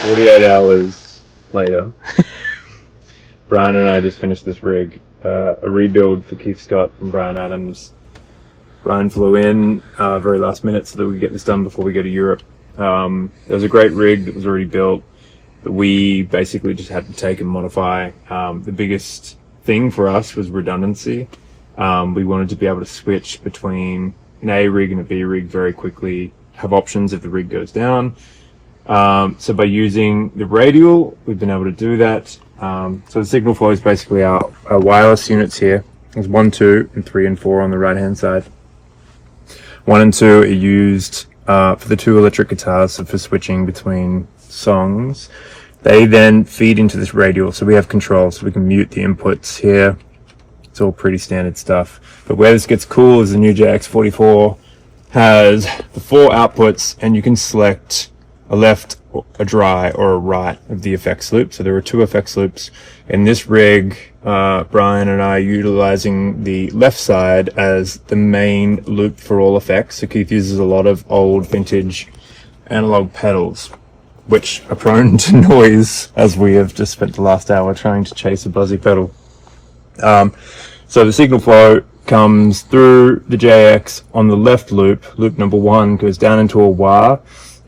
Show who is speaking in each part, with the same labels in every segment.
Speaker 1: 48 hours later, Brian and I just finished this rig, a rebuild for Keith Scott and Brian Adams. Brian flew in very last minute so that we could get this done before we go to Europe. There was a great rig that was already built that we basically just had to take and modify. The biggest thing for us was redundancy. We wanted to be able to switch between an A rig and a B rig very quickly, have options if the rig goes down. So by using the radial, we've been able to do that. So the signal flow is basically our wireless units here. There's 1, 2, and 3 and 4 on the right hand side. 1 and 2 are used for the 2 electric guitars, so for switching between songs. They then feed into this radial, so we have control, so we can mute the inputs here. It's all pretty standard stuff. But where this gets cool is the new JX44 has the 4 outputs, and you can select a left, a dry, or a right of the effects loop. So there are 2 effects loops. In this rig, Brian and I are utilizing the left side as the main loop for all effects. So Keith uses a lot of old vintage analog pedals, which are prone to noise, as we have just spent the last hour trying to chase a buzzy pedal. So the signal flow comes through the JX on the left loop. Loop number 1 goes down into a wah,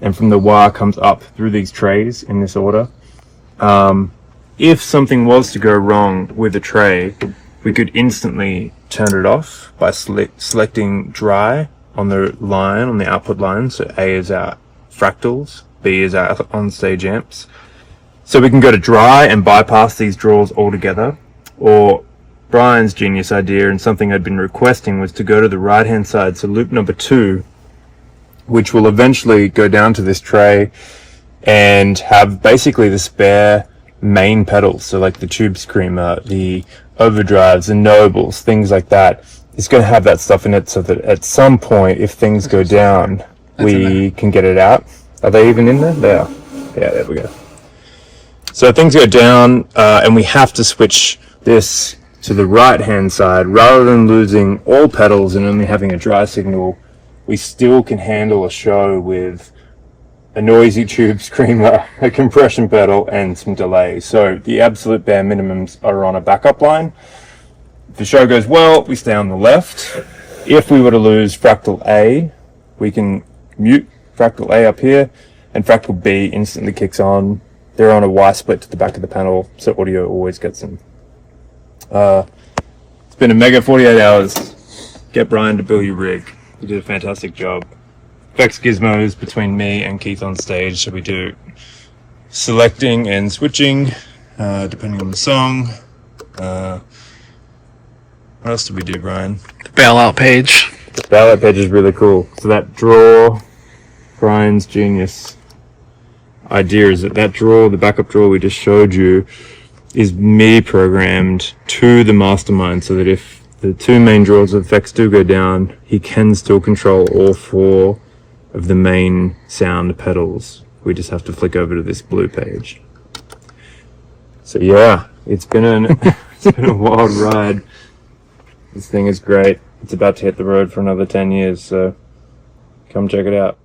Speaker 1: and from the wah comes up through these trays in this order. If something was to go wrong with a tray, we could instantly turn it off by selecting dry on the line, on the output line. So A is our fractals, B is our on-stage amps. So we can go to dry and bypass these draws altogether. Or Brian's genius idea, and something I'd been requesting, was to go to the right-hand side, so loop number 2, which will eventually go down to this tray and have basically the spare main pedals, so like the tube screamer, the overdrives, the nobles, things like that. It's going to have that stuff in it so that at some point, if things go down, we can get it out. Are they even in there? They are. Yeah, there we go. So things go down, and we have to switch this to the right hand side. Rather than losing all pedals and only having a dry signal, we still can handle a show with a noisy tube screamer, a compression pedal, and some delay. So the absolute bare minimums are on a backup line. If the show goes well, we stay on the left. If we were to lose fractal A, we can mute fractal A up here, and fractal B instantly kicks on. They're on a Y split to the back of the panel, so audio always gets them. It's been a mega 48 hours. Get Brian to build your rig. He did a fantastic job. Effects gizmos between me and Keith on stage, so we do selecting and switching depending on the song. What else did we do, Brian?
Speaker 2: The bailout page.
Speaker 1: The bailout page is really cool. So that draw, Brian's genius idea is that draw, the backup draw we just showed you, is Midi programmed to the mastermind, so that if the 2 main draws of effects do go down, he can still control all 4 of the main sound pedals. We just have to flick over to this blue page. So yeah, it's been a wild ride. This thing is great. It's about to hit the road for another 10 years, so come check it out.